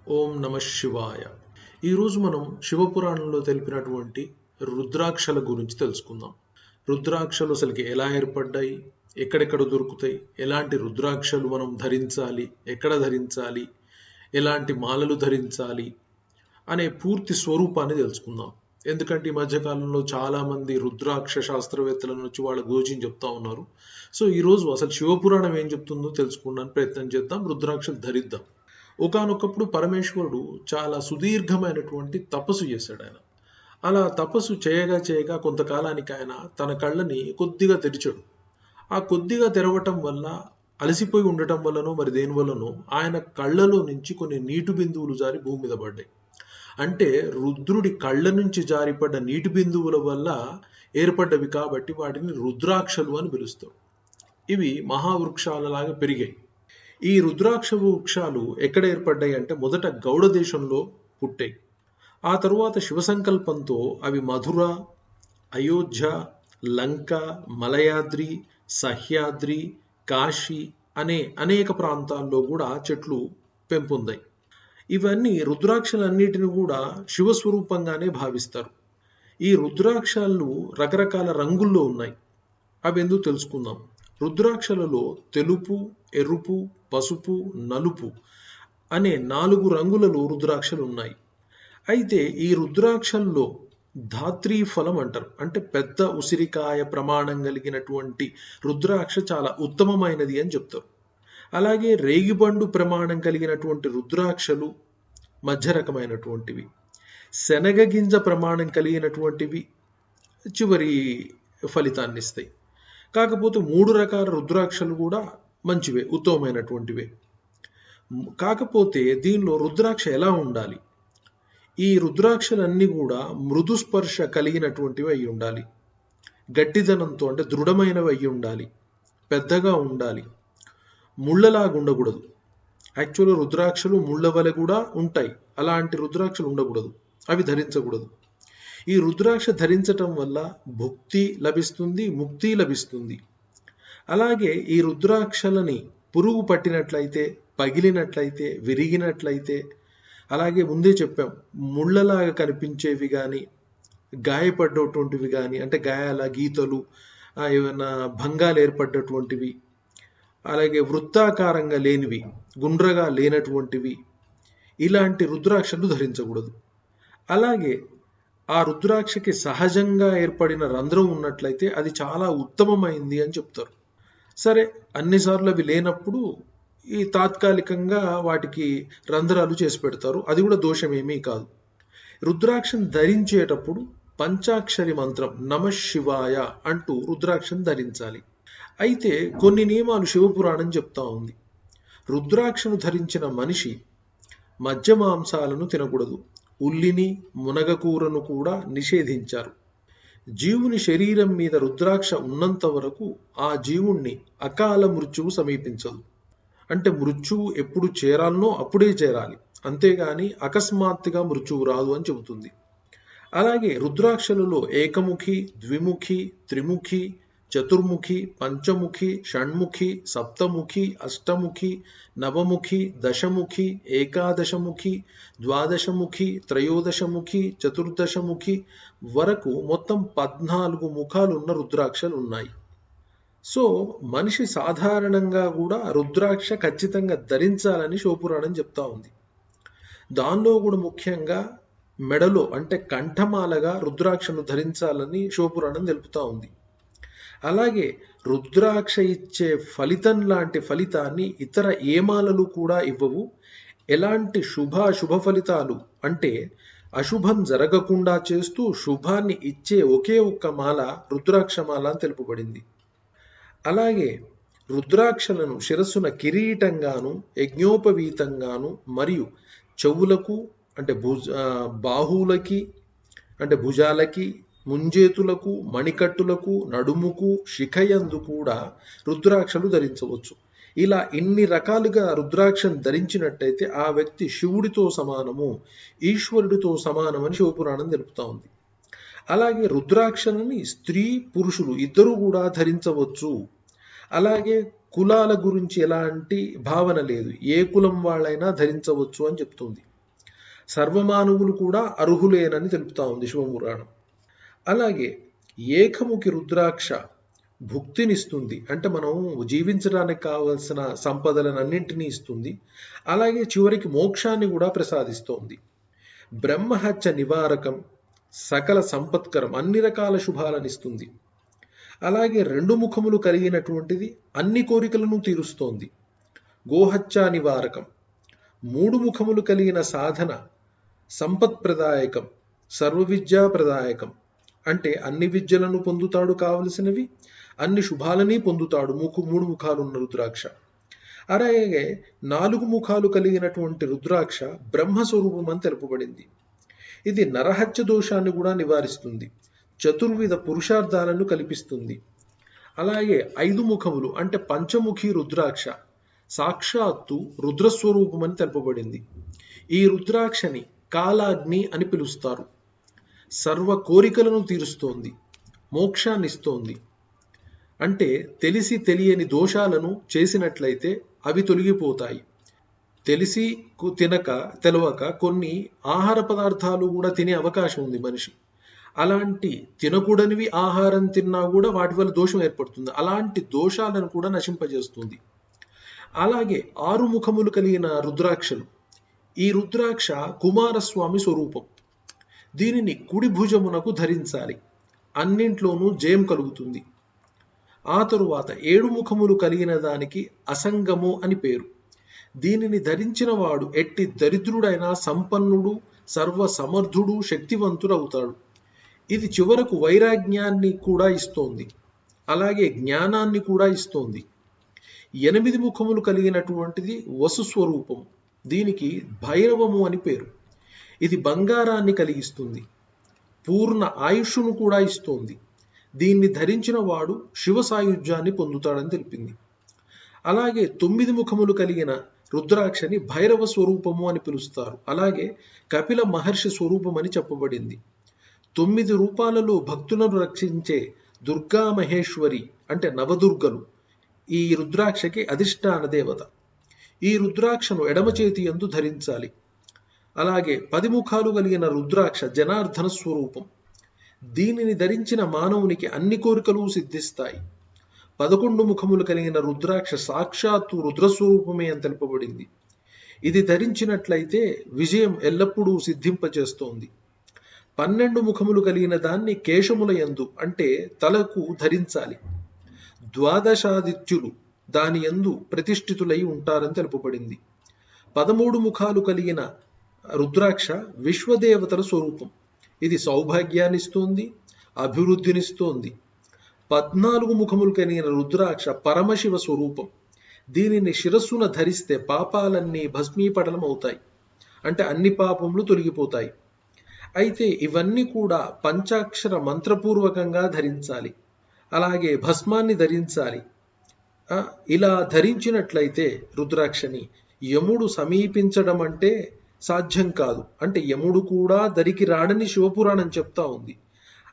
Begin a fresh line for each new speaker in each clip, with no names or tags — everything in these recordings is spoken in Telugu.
ఓం నమ శివాయ. ఈరోజు మనం శివపురాణంలో తెలిపినటువంటి రుద్రాక్షల గురించి తెలుసుకుందాం. రుద్రాక్షలు అసలుకి ఎలా ఏర్పడ్డాయి, ఎక్కడెక్కడ దొరుకుతాయి, ఎలాంటి రుద్రాక్షలు మనం ధరించాలి, ఎక్కడ ధరించాలి, ఎలాంటి మాలలు ధరించాలి అనే పూర్తి స్వరూపాన్ని తెలుసుకుందాం. ఎందుకంటే ఈ మధ్యకాలంలో చాలా మంది రుద్రాక్ష శాస్త్రవేత్తలను వచ్చి వాళ్ళ గోచిని చెప్తా ఉన్నారు. సో ఈరోజు అసలు శివపురాణం ఏం చెప్తుందో తెలుసుకోవడానికి ప్రయత్నం చేద్దాం. రుద్రాక్షలు ధరిద్దాం. ఒకానొకప్పుడు పరమేశ్వరుడు చాలా సుదీర్ఘమైనటువంటి తపస్సు చేశాడు. ఆయన అలా తపస్సు చేయగా చేయగా కొంతకాలానికి ఆయన తన కళ్ళని కొద్దిగా తెరిచాడు. ఆ కొద్దిగా తెరవటం వల్ల, అలసిపోయి ఉండటం వల్లనో మరి దేని వల్లనో ఆయన కళ్ళలో నుంచి కొన్ని నీటి బిందువులు జారి భూమి మీద పడ్డాయి. అంటే రుద్రుడి కళ్ళ నుంచి జారిపడ్డ నీటి బిందువుల వల్ల ఏర్పడ్డవి కాబట్టి వాటిని రుద్రాక్షలు అని పిలుస్తారు. ఇవి మహావృక్షాలలాగా పెరిగాయి. ఈ రుద్రాక్ష వృక్షాలు ఎక్కడ ఏర్పడ్డాయి అంటే మొదట గౌడ దేశంలో పుట్టాయి. ఆ తరువాత శివ సంకల్పంతో అవి మధుర, అయోధ్య, లంక, మలయాద్రి, సహ్యాద్రి, కాశీ అనే అనేక ప్రాంతాల్లో కూడా చెట్లు పెంపొందాయి. ఇవన్నీ రుద్రాక్షలన్నిటిని కూడా శివస్వరూపంగానే భావిస్తారు. ఈ రుద్రాక్షలు రకరకాల రంగుల్లో ఉన్నాయి. అవి ఎందుకు తెలుసుకుందాం. రుద్రాక్షలలో తెలుపు, ఎరుపు, పసుపు, నలుపు అనే 4 రంగులలో రుద్రాక్షలు ఉన్నాయి. అయితే ఈ రుద్రాక్షల్లో ధాత్రీ ఫలం అంటారు. అంటే పెద్ద ఉసిరికాయ ప్రమాణం కలిగినటువంటి రుద్రాక్ష చాలా ఉత్తమమైనది అని చెప్తారు. అలాగే రేగిబండు ప్రమాణం కలిగినటువంటి రుద్రాక్షలు మధ్య రకమైనటువంటివి. శనగ గింజ ప్రమాణం కలిగినటువంటివి చివరి ఫలితాన్ని ఇస్తాయి. కాకపోతే 3 రకాల రుద్రాక్షలు కూడా మంచివే, ఉత్తమమైనటువంటివే. కాకపోతే దీనిలో రుద్రాక్ష ఎలా ఉండాలి? ఈ రుద్రాక్షలన్నీ కూడా మృదుస్పర్శ కలిగినటువంటివి అయి ఉండాలి. గట్టిదనంతో అంటే దృఢమైనవి అయి ఉండాలి. పెద్దగా ఉండాలి. ముళ్ళలాగా ఉండకూడదు. యాక్చువల్గా రుద్రాక్షలు ముళ్ళ వలె కూడా ఉంటాయి. అలాంటి రుద్రాక్షలు ఉండకూడదు. అవి ధరించకూడదు. ఈ రుద్రాక్ష ధరించటం వల్ల భుక్తి లభిస్తుంది, ముక్తి లభిస్తుంది. అలాగే ఈ రుద్రాక్షలని పురుగు పట్టినట్లయితే, పగిలినట్లయితే, విరిగినట్లయితే, అలాగే ముందే చెప్పాం ముళ్ళలాగా కనిపించేవి కానీ, గాయపడ్డటువంటివి కానీ, అంటే గాయాల గీతలు, ఏమైనా భంగాలు ఏర్పడ్డటువంటివి, అలాగే వృత్తాకారంగా లేనివి, గుండ్రగా లేనటువంటివి, ఇలాంటి రుద్రాక్షలు ధరించకూడదు. అలాగే ఆ రుద్రాక్షకి సహజంగా ఏర్పడిన రంధ్రం ఉన్నట్లయితే అది చాలా ఉత్తమమైంది అని చెప్తారు. సరే, అన్నిసార్లు అవి లేనప్పుడు ఈ తాత్కాలికంగా వాటికి రంధ్రాలు చేసి పెడతారు. అది కూడా దోషమేమీ కాదు. రుద్రాక్షను ధరించేటప్పుడు పంచాక్షరి మంత్రం నమ శివాయ అంటూ రుద్రాక్షను ధరించాలి. అయితే కొన్ని నియమాలు శివపురాణం చెప్తా ఉంది. రుద్రాక్షను ధరించిన మనిషి మధ్య మాంసాలను తినకూడదు. ఉల్లిని, మునగకూరను కూడా నిషేధించారు. జీవుని శరీరం మీద రుద్రాక్ష ఉన్నంత వరకు ఆ జీవుణ్ణి అకాల మృత్యువు సమీపించదు. అంటే మృత్యువు ఎప్పుడు చేరాలనో అప్పుడే చేరాలి, అంతేగాని అకస్మాత్తుగా మృత్యువు రాదు అని చెబుతుంది. అలాగే రుద్రాక్షలలో ఏకముఖి, ద్విముఖి, త్రిముఖి, చతుర్ముఖి, పంచముఖి, షణ్ముఖి, సప్తముఖి, అష్టముఖి, నవముఖి, దశముఖి, ఏకాదశముఖి, ద్వాదశముఖి, త్రయోదశముఖి, చతుర్దశముఖి వరకు మొత్తం 14 ముఖాలున్న రుద్రాక్షలు ఉన్నాయి. సో మనిషి సాధారణంగా కూడా రుద్రాక్ష ఖచ్చితంగా ధరించాలని శివపురాణం చెప్తా ఉంది. దానిలో కూడా ముఖ్యంగా మెడలో అంటే కంఠమాలగా రుద్రాక్షను ధరించాలని శివపురాణం తెలుపుతా ఉంది. అలాగే రుద్రాక్ష ఇచ్చే ఫలితం లాంటి ఫలితాన్ని ఇతర ఏ మాలలు కూడా ఇవ్వవు. ఎలాంటి శుభ ఫలితాలు అంటే అశుభం జరగకుండా చేస్తూ శుభాన్ని ఇచ్చే ఒకే ఒక్క మాల రుద్రాక్ష మాల అని తెలుపబడింది. అలాగే రుద్రాక్షలను శిరస్సున కిరీటంగాను, యజ్ఞోపవీతంగాను మరియు చెవులకు అంటే బాహువులకి అంటే భుజాలకి, ముంజేతులకు, మణికట్టులకు, నడుముకు, శిఖయందు కూడా రుద్రాక్షలు ధరించవచ్చు. ఇలా ఇన్ని రకాలుగా రుద్రాక్షను ధరించినట్టయితే ఆ వ్యక్తి శివుడితో సమానము, ఈశ్వరుడితో సమానమని శివపురాణం తెలుపుతా ఉంది. అలాగే రుద్రాక్షలని స్త్రీ, పురుషులు ఇద్దరు కూడా ధరించవచ్చు. అలాగే కులాల గురించి ఎలాంటి భావన లేదు. ఏ కులం వాళ్ళైనా ధరించవచ్చు అని చెప్తుంది. సర్వమానవులు కూడా అర్హులేనని తెలుపుతా ఉంది శివపురాణం. అలాగే ఏకముఖి రుద్రాక్ష భుక్తినిస్తుంది, అంటే మనం జీవించడానికి కావలసిన సంపదలనన్నింటినీ ఇస్తుంది. అలాగే చివరికి మోక్షాన్ని కూడా ప్రసాదిస్తోంది. బ్రహ్మహత్య నివారకం, సకల సంపత్కరం, అన్ని రకాల శుభాలనిస్తుంది. అలాగే 2 ముఖములు కలిగినటువంటిది, అన్ని కోరికలను తీరుస్తోంది. గోహత్య నివారకం, 3 ముఖములు కలిగిన సాధన సంపత్ప్రదాయకం, సర్వవిద్యాప్రదాయకం, అంటే అన్ని విద్యలను పొందుతాడు, కావలసినవి అన్ని శుభాలని పొందుతాడు 3 ముఖాలున్న రుద్రాక్ష. అలాగే 4 ముఖాలు కలిగినటువంటి రుద్రాక్ష బ్రహ్మస్వరూపం అని తెలుపబడింది. ఇది నరహత్య దోషాన్ని కూడా నివారిస్తుంది, చతుర్విధ పురుషార్థాలను కల్పిస్తుంది. అలాగే 5 ముఖములు అంటే పంచముఖి రుద్రాక్ష సాక్షాత్తు రుద్రస్వరూపం అని తెలుపబడింది. ఈ రుద్రాక్షని కాలాగ్ని అని పిలుస్తారు. సర్వ కోరికలను తీరుస్తోంది, మోక్షాన్నిస్తోంది. అంటే తెలిసి తెలియని దోషాలను చేసినట్లయితే అవి తొలగిపోతాయి. తెలిసి తెలవక కొన్ని ఆహార పదార్థాలు కూడా తినే అవకాశం ఉంది మనిషి. అలాంటి తినకూడనివి ఆహారం తిన్నా కూడా వాటి వల్ల దోషం ఏర్పడుతుంది. అలాంటి దోషాలను కూడా నశింపజేస్తుంది. అలాగే 6 ముఖములు కలిగిన రుద్రాక్షలు. ఈ రుద్రాక్ష కుమారస్వామి స్వరూపం. దీనిని కుడి భుజమునకు ధరించాలి, అన్నింట్లోనూ జయం కలుగుతుంది. ఆ తరువాత 7 ముఖములు కలిగిన దానికి అసంగము అని పేరు. దీనిని ధరించిన వాడు ఎట్టి దరిద్రుడైనా సంపన్నుడు, సర్వసమర్థుడు, శక్తివంతుడవుతాడు. ఇది చివరకు వైరాగ్యాన్ని కూడా ఇస్తోంది, అలాగే జ్ఞానాన్ని కూడా ఇస్తోంది. 8 ముఖములు కలిగినటువంటిది వసుస్వరూపం. దీనికి భైరవము అని పేరు. ఇది బంగారాన్ని కలిగిస్తుంది, పూర్ణ ఆయుష్ను కూడా ఇస్తోంది. దీన్ని ధరించిన వాడు శివ సాయుధ్యాన్ని పొందుతాడని తెలిపింది. అలాగే 9 ముఖములు కలిగిన రుద్రాక్షని భైరవ స్వరూపము అని పిలుస్తారు. అలాగే కపిల మహర్షి స్వరూపం అని చెప్పబడింది. 9 రూపాలలో భక్తులను రక్షించే దుర్గా మహేశ్వరి అంటే నవదుర్గలు ఈ రుద్రాక్షకి అధిష్టాన దేవత. ఈ రుద్రాక్షను ఎడమ చేతి యందు ధరించాలి. అలాగే 10 ముఖాలు కలిగిన రుద్రాక్ష జనార్దన స్వరూపం. దీనిని ధరించిన మానవునికి అన్ని కోరికలు సిద్ధిస్తాయి. 11 ముఖములు కలిగిన రుద్రాక్ష సాక్షాత్తు రుద్రస్వరూపమే అని తెలుపబడింది. ఇది ధరించినట్లయితే విజయం ఎల్లప్పుడూ సిద్ధింపచేస్తోంది. 12 ముఖములు కలిగిన దాన్ని కేశముల యందు అంటే తలకు ధరించాలి. ద్వాదశాదిత్యులు దాని యందు ప్రతిష్ఠితులై ఉంటారని తెలుపబడింది. 13 ముఖాలు కలిగిన రుద్రాక్ష విశ్వదేవతల స్వరూపం. ఇది సౌభాగ్యాన్నిస్తోంది, అభివృద్ధినిస్తోంది. 14 ముఖములు కలిగిన రుద్రాక్ష పరమశివ స్వరూపం. దీనిని శిరస్సున ధరిస్తే పాపాలన్నీ భస్మీపటలం అవుతాయి, అంటే అన్ని పాపములు తొలగిపోతాయి. అయితే ఇవన్నీ కూడా పంచాక్షర మంత్రపూర్వకంగా ధరించాలి. అలాగే భస్మాన్ని ధరించాలి. ఇలా ధరించినట్లయితే రుద్రాక్షని యముడు సమీపించడం అంటే సాధ్యం కాదు, అంటే యముడు కూడా దరికి రాడని శివపురాణం చెప్తా ఉంది.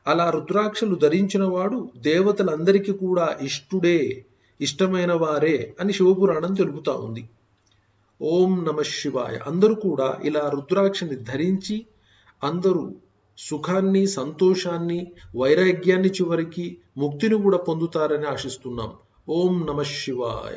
అలా రుద్రాక్షలు ధరించిన వాడు దేవతలందరికీ కూడా ఇష్టుడే, ఇష్టమైన వారే అని శివపురాణం తెలుపుతా ఉంది. ఓం నమ శివాయ. అందరూ కూడా ఇలా రుద్రాక్షని ధరించి అందరూ సుఖాన్ని, సంతోషాన్ని, వైరాగ్యాన్ని, చివరికి ముక్తిని కూడా పొందుతారని ఆశిస్తున్నాం. ఓం నమ శివాయ.